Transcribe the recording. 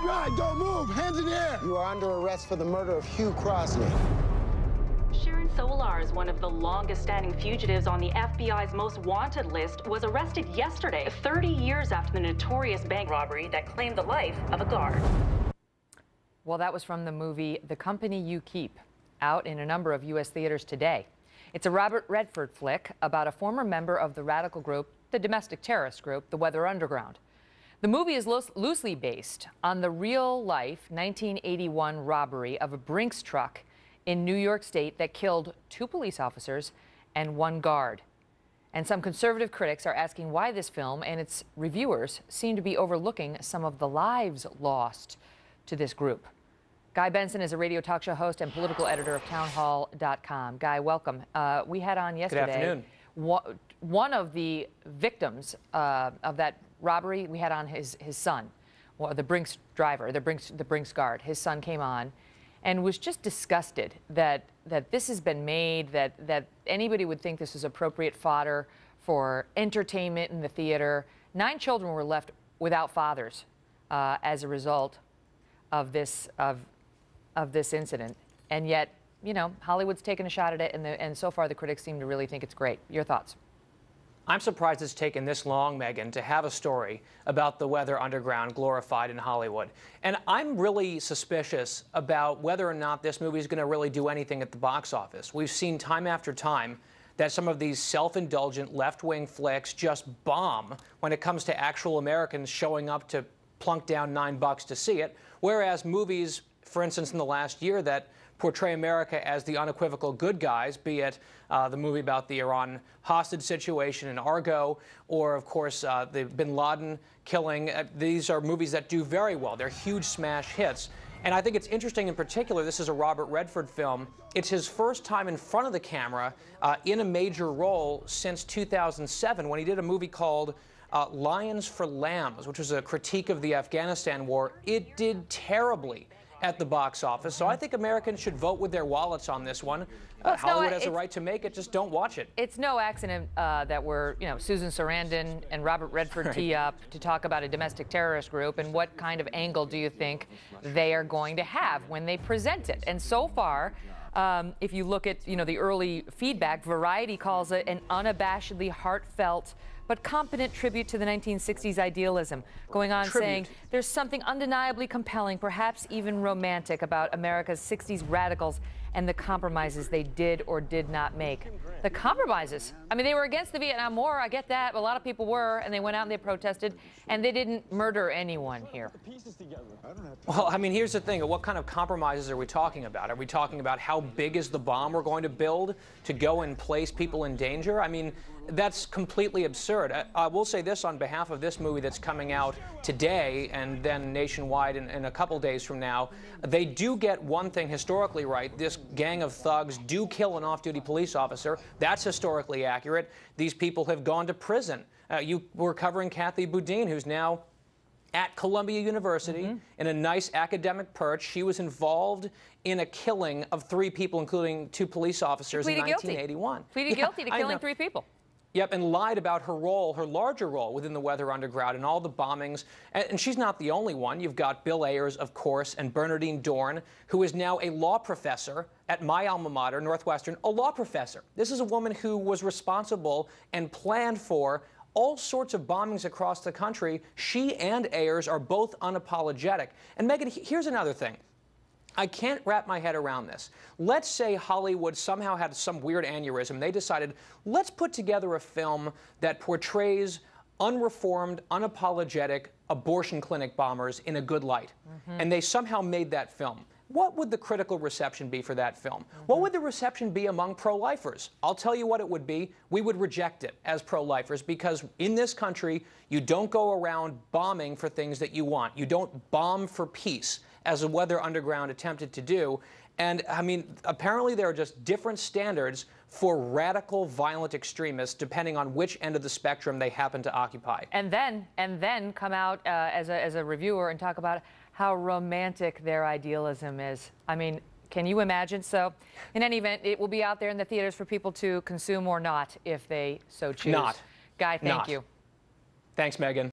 FBI, don't move! Hands in the air! You are under arrest for the murder of Hugh Crosney. Sharon Solarz, one of the longest-standing fugitives on the FBI's most wanted list, was arrested yesterday, 30 years after the notorious bank robbery that claimed the life of a guard. Well, that was from the movie The Company You Keep, out in a number of U.S. theaters today. It's a Robert Redford flick about a former member of the radical group, the domestic terrorist group, the Weather Underground. The movie is loosely based on the real-life 1981 robbery of a Brinks truck in New York State that killed 2 police officers and 1 guard. And some conservative critics are asking why this film and its reviewers seem to be overlooking some of the lives lost to this group. Guy Benson is a radio talk show host and political editor of townhall.com. Guy, welcome. We had on yesterday. Good afternoon. One of the victims of that robbery, we had on his son, well, the Brinks driver, the Brinks guard. His son came on and was just disgusted that this has been made, that anybody would think this is appropriate fodder for entertainment in the theater. 9 children were left without fathers as a result of this incident, and yet, you know, Hollywood's taken a shot at it, and so far the critics seem to really think it's great. Your thoughts? I'm surprised it's taken this long, Megyn, to have a story about the Weather Underground glorified in Hollywood. And I'm really suspicious about whether or not this movie is going to really do anything at the box office. We've seen time after time that some of these self-indulgent left-wing flicks just bomb when it comes to actual Americans showing up to plunk down $9 to see it, whereas movies, for instance, in the last year that portray America as the unequivocal good guys, be it the movie about the Iran hostage situation in Argo, or, of course, the bin Laden killing. These are movies that do very well. They're huge smash hits. And I think it's interesting in particular, this is a Robert Redford film. It's his first time in front of the camera in a major role since 2007, when he did a movie called Lions for Lambs, which was a critique of the Afghanistan war. It did terribly at the box office. So I think Americans should vote with their wallets on this one. Hollywood has a right to make it. Just don't watch it. It's no accident that we're, Susan Sarandon and Robert Redford tee up to talk about a domestic terrorist group, and what kind of angle do you think they are going to have when they present it? And so far, if you look at, the early feedback, Variety calls it an unabashedly heartfelt but competent tribute to the 1960s idealism, going on saying there's something undeniably compelling, perhaps even romantic, about America's 60s radicals and the compromises they did or did not make. The compromises? I mean, they were against the Vietnam War, I get that, but a lot of people were, and they went out and they protested, and they didn't murder anyone here. Well, I mean, here's the thing. What kind of compromises are we talking about? Are we talking about how big is the bomb we're going to build to go and place people in danger? I mean, that's completely absurd. I will say this on behalf of this movie that's coming out today and then nationwide in a couple days from now. They do get one thing historically right. This gang of thugs do kill an off-duty police officer. That's historically accurate. These people have gone to prison. You were covering Kathy Boudin, who's now at Columbia University in a nice academic perch. She was involved in a killing of 3 people, including 2 police officers in 1981. Pleaded guilty to killing 3 people. Yep, and lied about her role, her larger role within the Weather Underground and all the bombings. And she's not the only one. You've got Bill Ayers, of course, and Bernardine Dorn, who is now a law professor at my alma mater, Northwestern, a law professor. This is a woman who was responsible and planned for all sorts of bombings across the country. She and Ayers are both unapologetic. And Megyn, here's another thing. I can't wrap my head around this. Let's say Hollywood somehow had some weird aneurysm. They decided, let's put together a film that portrays unreformed, unapologetic abortion clinic bombers in a good light. And they somehow made that film. What would the critical reception be for that film? What would the reception be among pro-lifers? I'll tell you what it would be. We would reject it as pro-lifers, because in this country, you don't go around bombing for things that you want. You don't bomb for peace, as the Weather Underground attempted to do. And, I mean, apparently there are just different standards for radical, violent extremists, depending on which end of the spectrum they happen to occupy. And then come out as a reviewer and talk about how romantic their idealism is. I mean, can you imagine? So, in any event, it will be out there in the theaters for people to consume or not, if they so choose. Not. Guy, thank you. Thanks, Megyn.